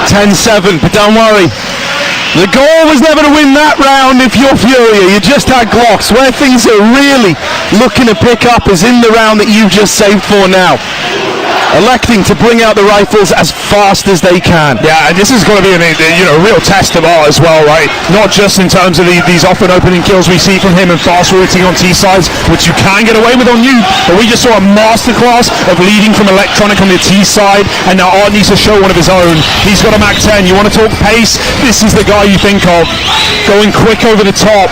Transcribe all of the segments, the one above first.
10-7, but don't worry. The goal was never to win that round if you're Furia. You just had Glocks. Where things are really looking to pick up is in the round that you've just saved for now. Electing to bring out the rifles as fast as they can. Yeah, and this is going to be a real test of art as well, right? Not just in terms of these often opening kills we see from him and fast routing on T-sides, which you can get away with on you, but we just saw a masterclass of leading from Electronic on the T-side, and now Art needs to show one of his own. He's got a Mac 10. You want to talk pace? This is the guy you think of. Going quick over the top,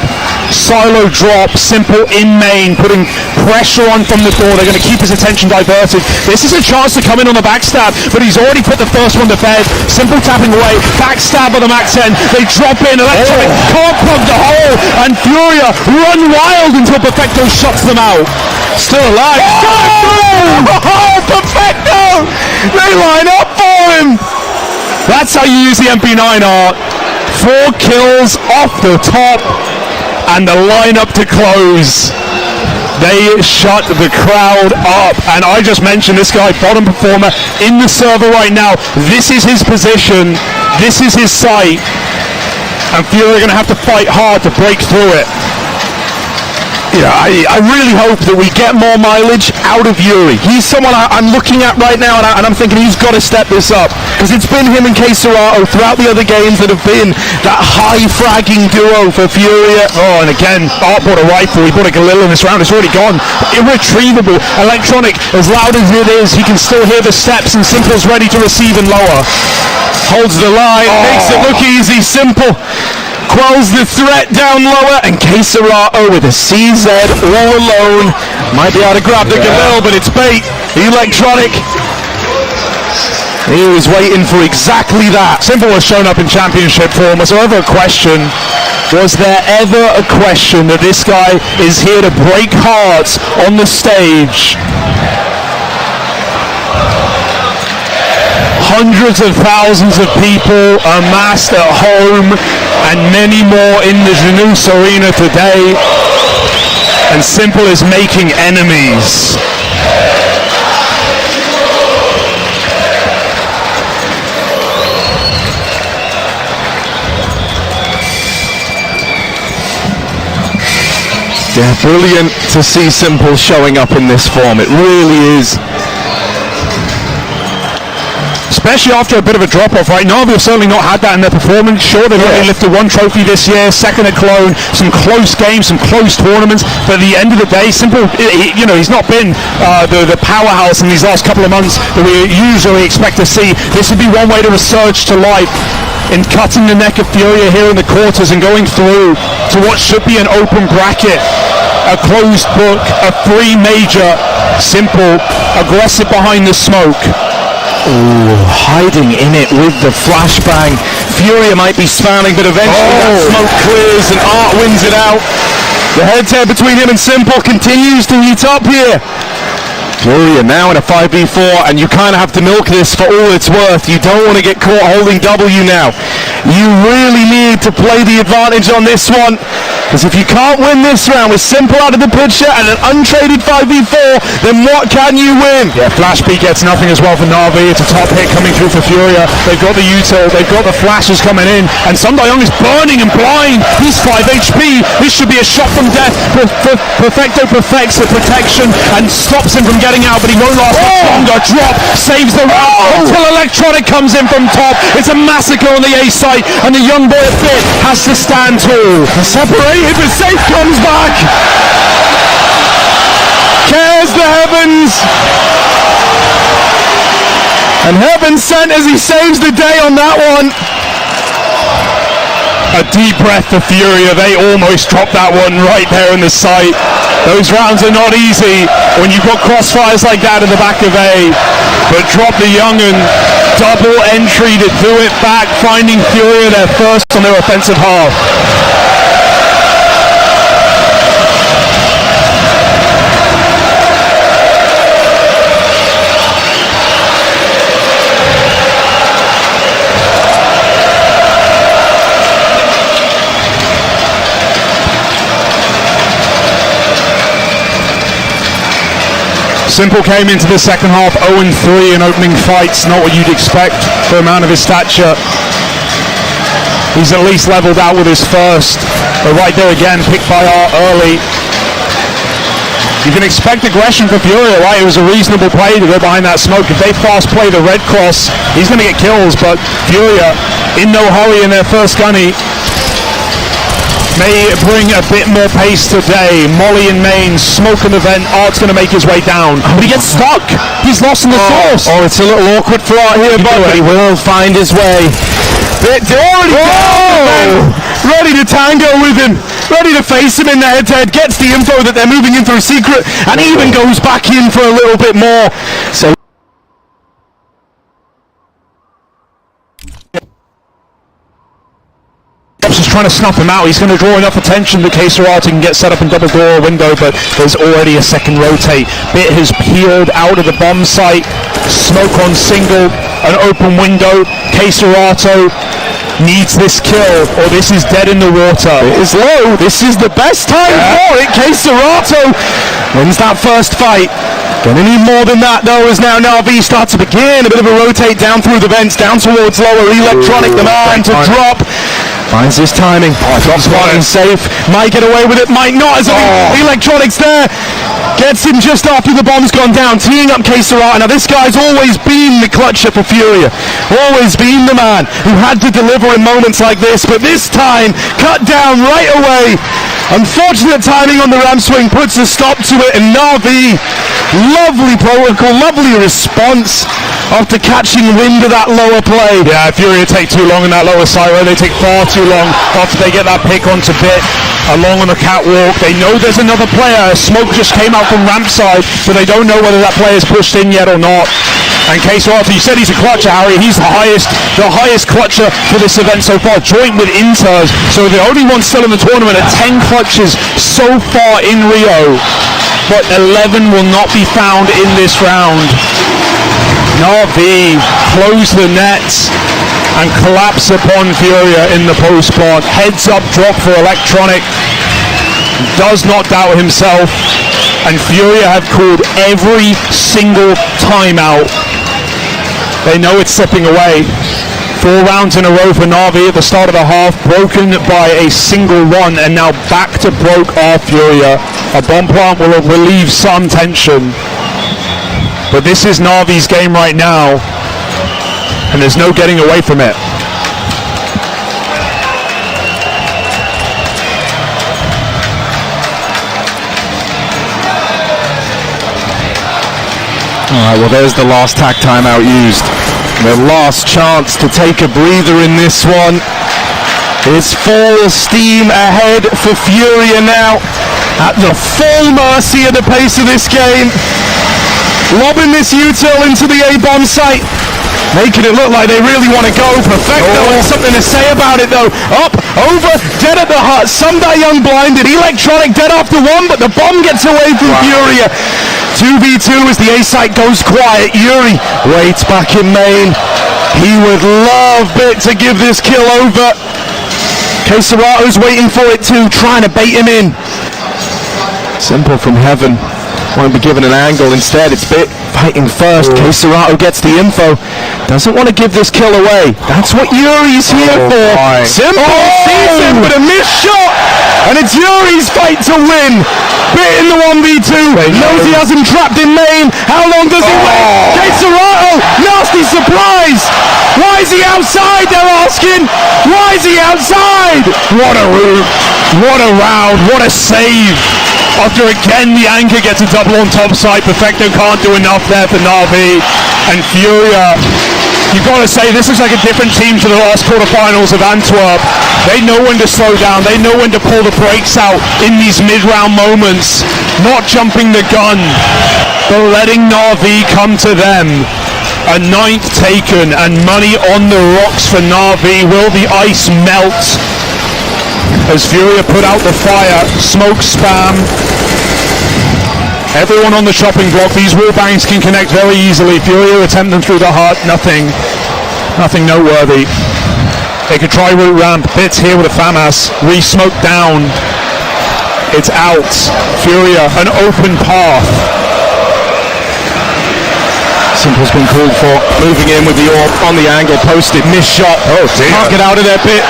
silo drop, simple in main, putting pressure on from the door. They're going to keep his attention diverted. This is a chance to come in on the backstab, but he's already put the first one to bed. Simple tapping away, backstab on the Mac 10. They drop in, Electronic can't plug the hole, and Furia run wild until Perfecto shuts them out. Still alive. Oh, Perfecto! They line up for him. That's how you use the MP9 Art. 4 kills off the top, and the lineup to close. They shut the crowd up, and I just mentioned this guy, bottom performer in the server right now. This is his position, this is his site, and Fury are going to have to fight hard to break through it. Yeah, I really hope that we get more mileage out of Yuri. He's someone I'm looking at right now, and I'm thinking he's got to step this up, because it's been him and K-Serato throughout the other games that have been that high fragging duo for Furia. Oh, and again, Art bought a rifle, he bought a Galil in this round, it's already gone. Irretrievable. Electronic, as loud as it is, he can still hear the steps, and Simple's ready to receive and lower. Holds the line, makes it look easy. Simple quells the threat down lower, and K-Serato with a CZ all alone might be able to grab the Galil, but it's bait. Electronic, he was waiting for exactly that. Simple was shown up in championship form. Was there ever a question that this guy is here to break hearts on the stage? Hundreds of thousands of people amassed at home, and many more in the Janus Arena today, and Simple is making enemies. Yeah, brilliant to see Simple showing up in this form. It really is. Especially after a bit of a drop-off, right? Navi have certainly not had that in their performance. Sure, they've only lifted 1 trophy this year, second at Cologne, some close games, some close tournaments, but at the end of the day, Simple, he's not been the powerhouse in these last couple of months that we usually expect to see. This would be one way to resurge to life in cutting the neck of Furia here in the quarters and going through to what should be an open bracket, a closed book, a free major. Simple, aggressive behind the smoke. Ooh, hiding in it with the flashbang. Furia might be smiling, but eventually that smoke clears and Art wins it out. The head-to-head between him and Simple continues to heat up here. Furia now in a 5v4, and you kind of have to milk this for all it's worth. You don't want to get caught holding W now. You really need to play the advantage on this one, because if you can't win this round with Simple out of the picture and an untraded 5v4, then what can you win? Yeah, Flash B gets nothing as well for Navi. It's a top hit coming through for Furia. They've got the util, they've got the flashes coming in, and Sundayoung is burning and blind. He's 5 HP. This should be a shot from death. Perfecto perfects the protection and stops him from getting out, but he won't last much longer. Drop saves the round until Electronic comes in from top. It's a massacre on the A site, and the young boy at Fit has to stand tall. Separated, but Safe comes back. Cares the heavens, and heaven sent as he saves the day on that one. A deep breath for Furia. They almost dropped that one right there in the sight. Those rounds are not easy when you've got crossfires like that in the back of A. But drop the young'un, double entry to do it back, finding Furia their first on their offensive half. Simple came into the second half 0-3 in opening fights, not what you'd expect for a man of his stature. He's at least leveled out with his first, but right there again, picked by Art early. You can expect aggression for Furia, right? It was a reasonable play to go behind that smoke. If they fast play the red cross, he's going to get kills, but Furia, in no hurry in their first gunny, may bring a bit more pace today. Molly in main, smoke in the vent, Art's going to make his way down. But he gets stuck. He's lost in the source. Oh, it's a little awkward for Art here, but he will find his way. They're already down, ready to tango with him, ready to face him in the head-to-head, gets the info that they're moving in through secret, and even goes back in for a little bit more. So is trying to snuff him out. He's going to draw enough attention that Keserata can get set up in double door window, but there's already a second rotate. Bit has peeled out of the bomb site. Smoke on single, an open window. Keserata needs this kill, or this is dead in the water. It is low. This is the best time for it. Keserata wins that first fight. Gonna need more than that though, as now Navi starts to begin. A bit of a rotate down through the vents, down towards lower. Electronic, the man to drop. Finds his timing. Drops one safe. Might get away with it, might not, as Electronic's there. Gets him just after the bomb's gone down, teeing up Keserata. Now this guy's always been the clutcher for Furia. Always been the man who had to deliver in moments like this, but this time, cut down right away. Unfortunate timing on the ramp swing puts a stop to it, and Navi, lovely protocol, lovely response after catching wind of that lower play. Yeah, Furia take too long in that lower side row. They take far too long after they get that pick onto Bit along on the catwalk. They know there's another player. Smoke just came out from ramp side, but they don't know whether that player's pushed in yet or not. And Keserata, you said he's a clutcher, Harry. He's the highest clutcher for this event so far, joint with Inters. So the only one still in the tournament at 10 clutches so far in Rio. But 11 will not be found in this round. Navi close the nets and collapse upon Furia in the post plant. Heads up drop for Electronic. Does not doubt himself. And Furia have called every single timeout. They know it's slipping away. 4 rounds in a row for Navi at the start of the half, broken by a single one, and now back to broke off Furia. A bomb plant will relieve some tension. But this is Navi's game right now, and there's no getting away from it. Alright, well there's the last tack timeout used. The last chance to take a breather in this one. It's full steam ahead for Furia now, at the full mercy of the pace of this game. Lobbing this util into the A-bomb site, making it look like they really want to go. Perfecto has something to say about it though. Up, over, dead at the hut. Sundai Young blinded. Electronic dead after one, but the bomb gets away from Furia. 2v2 as the A site goes quiet. Yuri waits back in main. He would love Bit to give this kill over. Keserata's waiting for it too, trying to bait him in. Simple from heaven. Won't be given an angle. Instead, it's Bit fighting first. Keserata gets the info. Doesn't want to give this kill away. That's what Yuri's here for. Simple sees him with a missed shot. And it's Yuri's fight to win. Bit in the 1v2. Knows he has him trapped in main. How long does he wait? Keserata, nasty surprise. Why is he outside, they're asking? Why is he outside? What a route. What a round. What a save. After again the anchor gets a double on top side, Perfecto can't do enough there for Navi. And Furia, you've got to say, this looks like a different team to the last quarterfinals of Antwerp. They know when to slow down, they know when to pull the brakes out in these mid-round moments. Not jumping the gun, but letting Navi come to them. A 9th taken and money on the rocks for Navi. Will the ice melt? As Furia put out the fire, smoke spam. Everyone on the chopping block, these wall bangs can connect very easily. Furia attempt them through the hut, nothing noteworthy. They could try route ramp, Bits here with a FAMAS, re-smoke down. It's out. Furia, an open path. Simple's been called for. Moving in with the orb on the angle, posted, missed shot. Oh dear. Can't get out of their bit.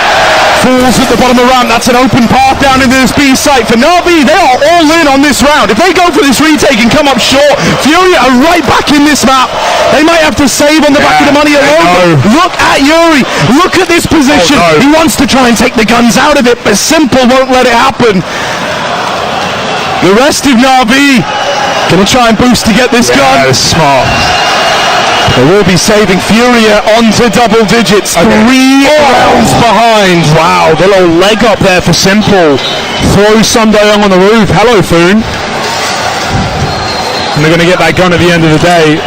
Falls at the bottom of the ramp. That's an open path down into this B site for Navi. They are all in on this round. If they go for this retake and come up short, Furia are right back in this map. They might have to save on the back of the money alone. Look at Yuri. Look at this position. Oh, no. He wants to try and take the guns out of it, but Simple won't let it happen. The rest of Navi gonna try and boost to get this gun. That's smart. They will be saving Furia onto double digits. 3 rounds behind. Wow, the little leg up there for Simple. Throw Sundayoung on the roof. Hello, Foon. And they're going to get that gun at the end of the day.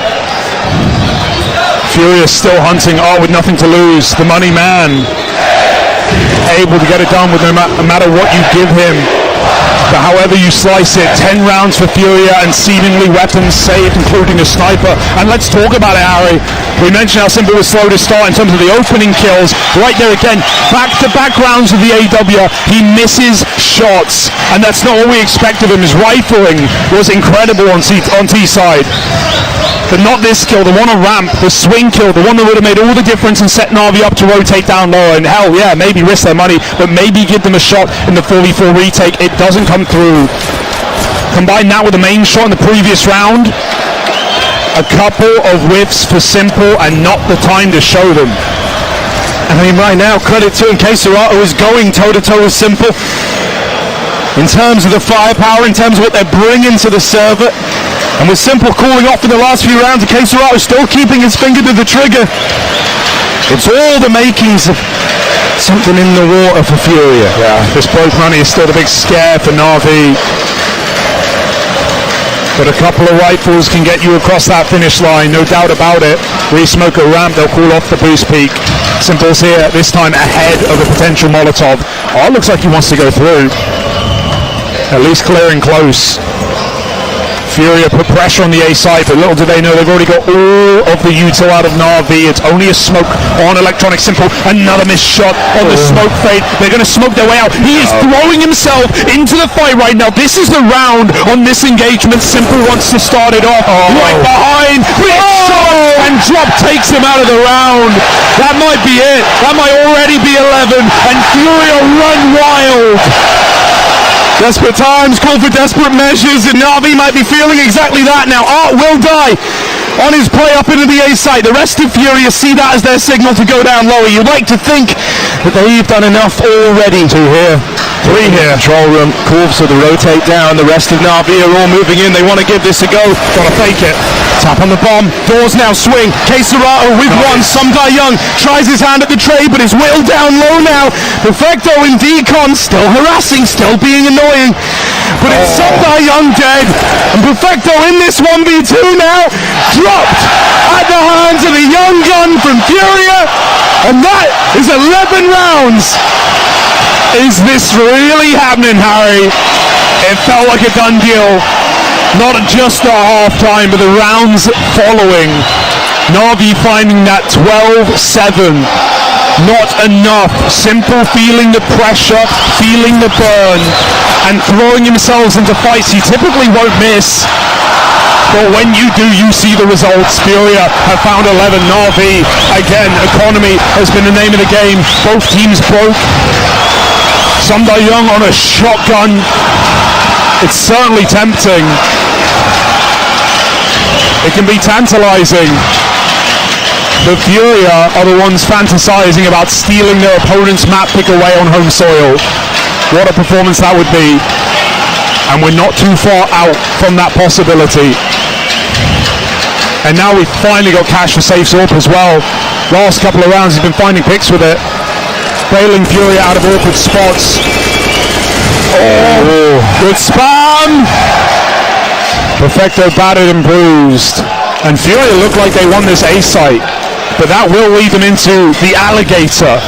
Furia still hunting with nothing to lose. The money man. Able to get it done with no matter what you give him. But however you slice it, 10 rounds for Furia and seemingly weapons saved, including a sniper. And let's talk about it, Harry. We mentioned how Simple was slow to start in terms of the opening kills. Right there again, back-to-back rounds of the AW. He misses shots, and that's not what we expect of him. His rifling was incredible on T side. But not this kill, the one on ramp, the swing kill, the one that would have made all the difference and set Navi up to rotate down low. And hell, yeah, maybe risk their money, but maybe give them a shot in the 4v4 retake. It doesn't come through. Combine that with the main shot in the previous round. A couple of whiffs for Simple and not the time to show them. I mean, right now, credit to him, Keserato is going toe-to-toe with Simple. In terms of the firepower, in terms of what they're bringing to the server. And with Simple cooling off in the last few rounds, Keserato still keeping his finger to the trigger. It's all the makings of something in the water for Furia. Yeah, this broke money is still the big scare for Navi. But a couple of rifles can get you across that finish line, no doubt about it. Re-smoke a ramp, they'll call off the boost peak. Simple's here, this time ahead of a potential Molotov. Oh, it looks like he wants to go through. At least clearing close. Furia put pressure on the A side, but little do they know they've already got all of the util out of Navi. It's only a smoke on Electronic Simple. Another missed shot on the smoke fade. They're going to smoke their way out. He is throwing himself into the fight right now. This is the round on this engagement. Simple wants to start it off. Right behind. Shot and drop takes him out of the round. That might be it. That might already be 11. And Furia run wild. Desperate times call for desperate measures, and Navi might be feeling exactly that now. Art will die on his play up into the A site. The rest of Furia see that as their signal to go down lower. You'd like to think that they've done enough already. 2 here. 3 here. Control room, Corvs to the rotate down. The rest of Navi are all moving in. They want to give this a go. Gotta fake it. Tap on the bomb. Doors now swing. Keserato with one. Sundayoung tries his hand at the tray, but is whittled down low now. Perfecto in decon, still harassing, still being annoying. But it's Sundayoung dead. And Perfecto in this 1v2 now. Dropped at the hands of the young gun from Furia. And that is 11 rounds. Is this really happening, Harry? It felt like a done deal. Not just at half-time, but the rounds following. Navi finding that 12-7. Not enough. Simple feeling the pressure, feeling the burn, and throwing themselves into fights he typically won't miss. But when you do, you see the results. Furia have found 11. Navi, again, economy has been the name of the game. Both teams broke. Sundayoung on a shotgun. It's certainly tempting. It can be tantalizing. The Furia are the ones fantasizing about stealing their opponent's map pick away on home soil. What a performance that would be. And we're not too far out from that possibility. And now we've finally got cash for safe swap as well. Last couple of rounds he's been finding picks with it. Bailing Furia out of awkward spots. Oh, good spam! Perfecto battered and bruised. And Furia look like they won this A site. But that will lead them into the alligator.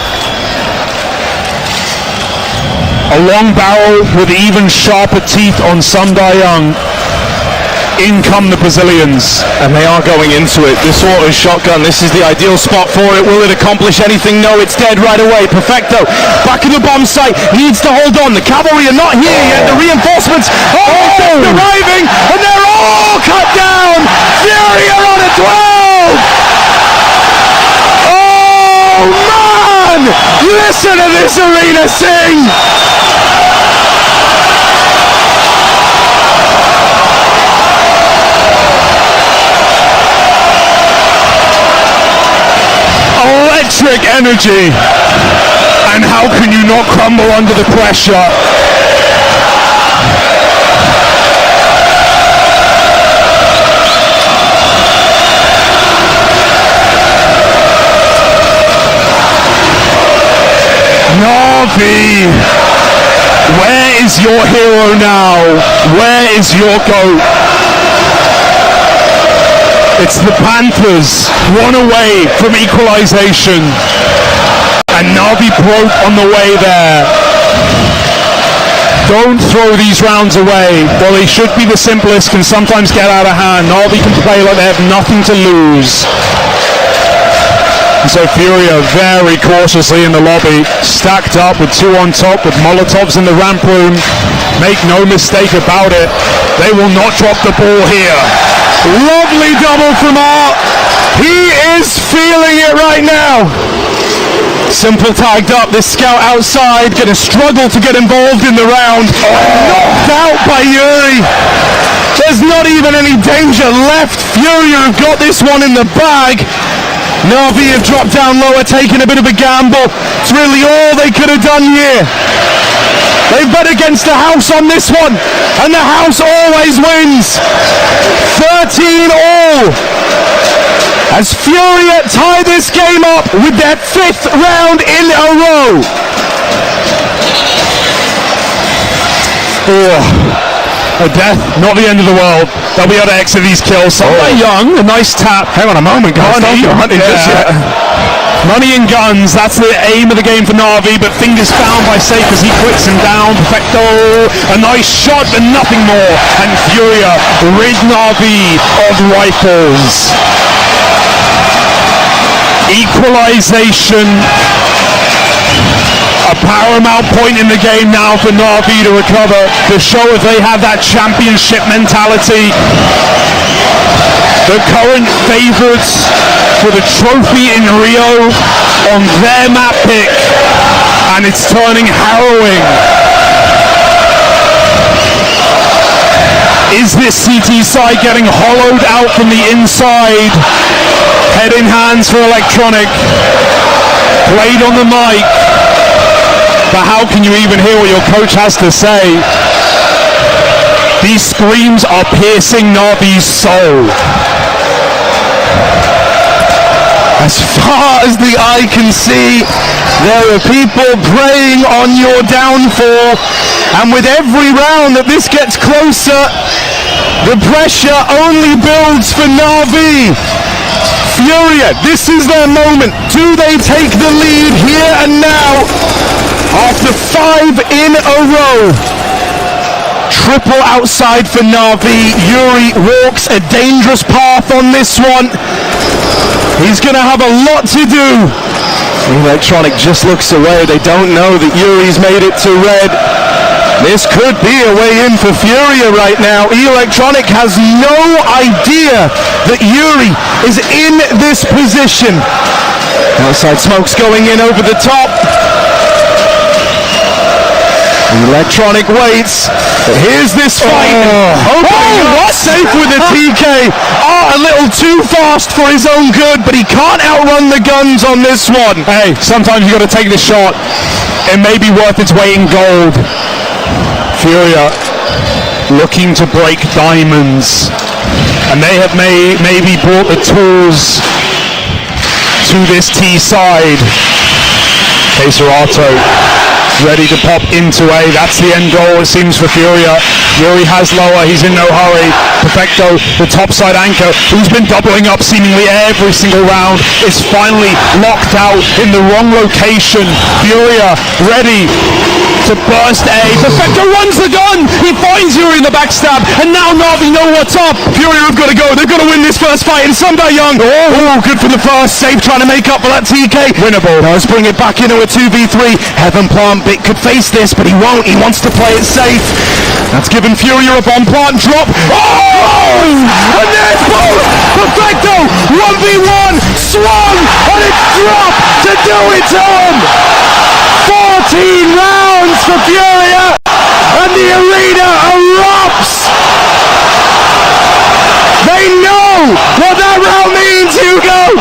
A long barrel with even sharper teeth on Sundayoung. In come the Brazilians. And they are going into it. This auto shotgun, this is the ideal spot for it. Will it accomplish anything? No, it's dead right away. Perfecto, back in the bomb site, needs to hold on. The cavalry are not here yet. The reinforcements are arriving, and they're all cut down. Furia on a 12. Listen to this arena sing! Electric energy, and how can you not crumble under the pressure? Navi, where is your hero now? Where is your GOAT? It's the Panthers, one away from equalization, and Navi broke on the way there. Don't throw these rounds away. While they should be the simplest, can sometimes get out of hand. Navi can play like they have nothing to lose. And so Furia very cautiously in the lobby, stacked up with two on top with Molotovs in the ramp room. Make no mistake about it, they will not drop the ball here. Lovely double from Art. He is feeling it right now. Simple tagged up. This scout outside going to struggle to get involved in the round. Knocked out by Yuri. There's not even any danger left. Furia have got this one in the bag. Navi have dropped down lower, taking a bit of a gamble. It's really all they could have done here. They've bet against the house on this one, and the house always wins. 13-all. As Furia tie this game up with their 5th round in a row. A death, not the end of the world. They'll be able to exit these kills. Young, a nice tap. Hang on a moment, guys. Money and guns, that's the aim of the game for Navi, but fingers found by Safe as he quits him down. Perfecto, a nice shot, but nothing more. And Furia rid Navi of rifles. Equalization. A paramount point in the game now for Navi to recover, to show if they have that championship mentality. The current favourites for the trophy in Rio on their map pick, and it's turning harrowing. Is this CT side getting hollowed out from the inside? Head in hands for Electronic. Played on the mic. But how can you even hear what your coach has to say? These screams are piercing Navi's soul. As far as the eye can see, there are people preying on your downfall. And with every round that this gets closer, the pressure only builds for Navi. Furia, this is their moment. Do they take the lead here and now? After 5 in a row. Triple outside for Navi. Yuri walks a dangerous path on this one. He's going to have a lot to do. Electronic just looks away. They don't know that Yuri's made it to red. This could be a way in for Furia right now. Electronic has no idea that Yuri is in this position. Outside smoke's going in over the top. Electronic waits, but here's this fight. What? Safe with the TK. A little too fast for his own good, but he can't outrun the guns on this one. Hey, sometimes you got to take the shot. It may be worth its weight in gold. Furia looking to break diamonds, and they have maybe brought the tools to this T side. Queserato ready to pop into A. That's the end goal, it seems, for Furia. Yuri has lower, he's in no hurry. Perfecto, the topside anchor, who's been doubling up seemingly every single round, is finally locked out in the wrong location. Furia ready to burst A. Perfecto runs the gun! He finds Yuri in the backstab, and now Navi know what's up. Furia have got to go, they've got to win this first fight, and Sunday Young, good for the first. Safe trying to make up for that TK. Winnable. Now let's bring it back into a 2v3. Heaven Plant Bit could face this, but he won't. He wants to play it safe. That's given Furia a bomb plant drop. And there's both. Perfecto. 1v1. Swung. And it's dropped to do it to him. rounds for Furia, and the arena erupts. They know what that round means, Hugo.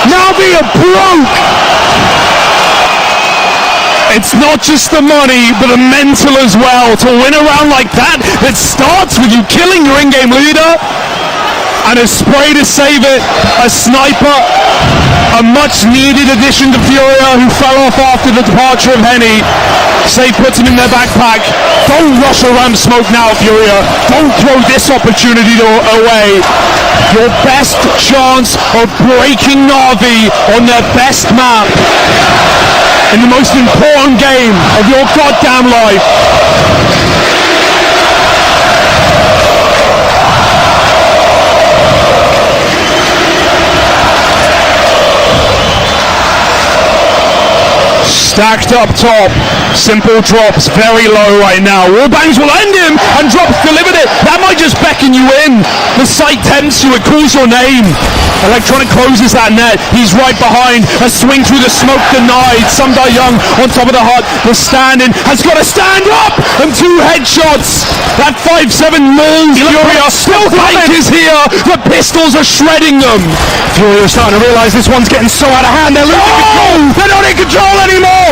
Navi are broke. It's not just the money, but the mental as well. To win a round like that starts with you killing your in-game leader, and a spray to save it, a sniper, a much-needed addition to Furia, who fell off after the departure of Henny. Save puts him in their backpack. Don't rush a ramp smoke now, Furia. Don't throw this opportunity away. Your best chance of breaking Navi on their best map in the most important game of your goddamn life. Stacked up top, Simple drops very low right now. Warbangs will end him, and Drops delivered it. That might just beckon you in. The sight tempts you, it calls your name. Electronic closes that net. He's right behind. A swing through the smoke denied. Sundar Young on top of the hut. The stand-in has got to stand up, and 2 headshots. That 5-7 mauls Furia. Still Blank is here. The pistols are shredding them. Furia are starting to realise this one's getting so out of hand. They're losing control. They're not in control anymore.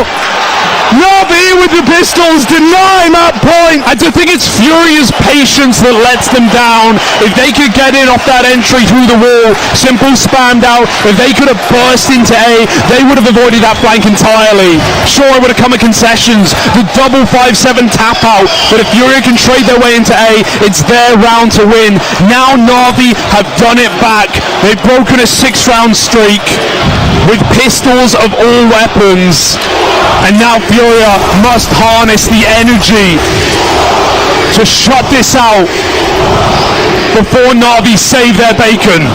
Navi with the pistols deny map point. I do think it's Furia's patience that lets them down. If they could get in off that entry through the wall, Simple spammed out. If they could have burst into A, they would have avoided that flank entirely. Sure, it would have come at concessions. The double 5-7 tap out. But if Furia can trade their way into A, it's their round to win. Now Navi have done it back. They've broken a 6-round streak with pistols of all weapons. And now Furia must harness the energy to shut this out before Navi save their bacon.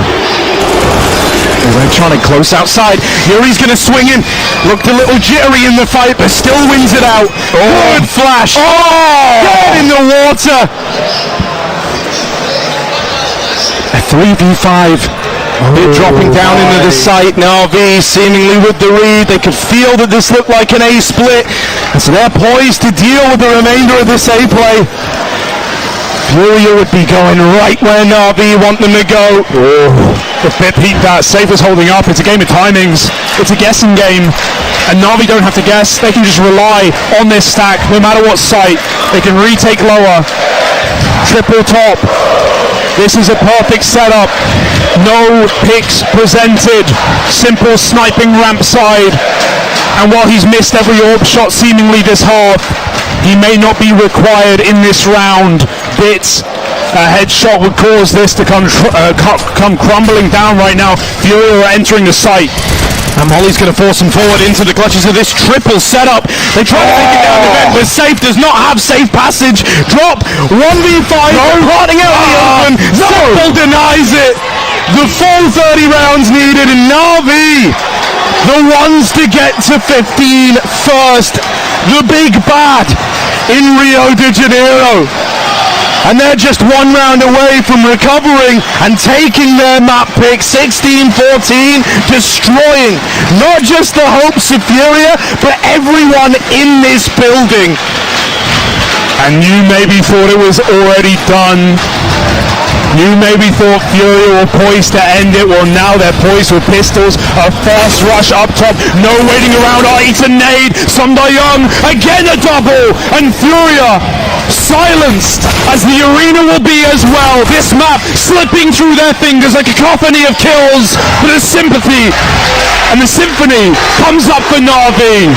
Electronic close outside. Yuri's going to swing in. Looked a little jittery in the fight, but still wins it out. Good flash. Dead in the water. A 3v5. They're dropping down into the site. Navi seemingly with the read. They could feel that this looked like an A split. And so they're poised to deal with the remainder of this A play. Furia would be going right where Navi want them to go. The Pip heat that. Safe is holding up. It's a game of timings. It's a guessing game. And Navi don't have to guess. They can just rely on this stack no matter what site. They can retake lower. Triple top. This is a perfect setup. No picks presented. Simple sniping ramp side. And while he's missed every orb shot seemingly this half, he may not be required in this round. Bits. A headshot would cause this to come crumbling down right now. Furia are entering the site. And Molly's going to force him forward into the clutches of this triple setup. They try to take it down the vent, but Safe does not have safe passage. Drop 1v5, parting out the open. Simple denies it. The full 30 rounds needed, and Navi, the ones to get to 15 first. The big bad in Rio de Janeiro. And they're just 1 round away from recovering and taking their map pick, 16-14, destroying not just the hopes of Furia, but everyone in this building. And you maybe thought it was already done. You maybe thought Furia were poised to end it. Well, now they're poised with pistols. A fast rush up top. No waiting around. It's a nade. Sundar Young. Again a double. And Furia silenced, as the arena will be as well. This map slipping through their fingers, a cacophony of kills. But a sympathy. And the symphony comes up for Navi.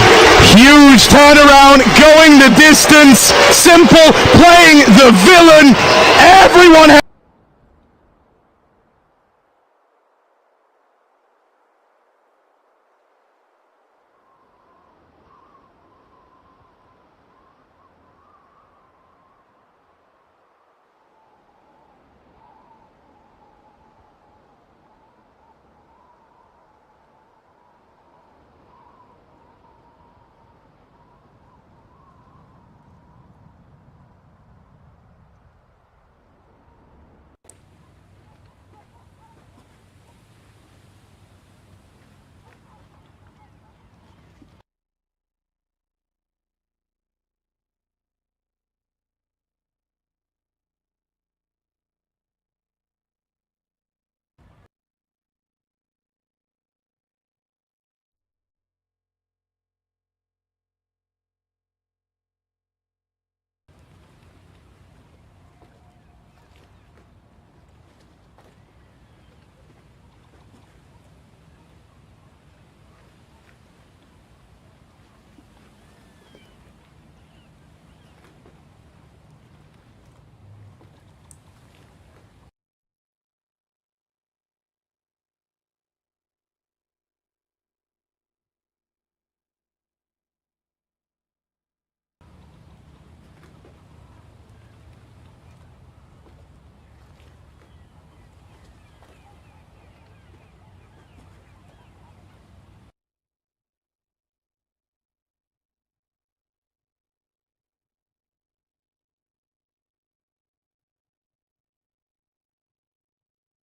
Huge turnaround, going the distance. Simple playing the villain. Everyone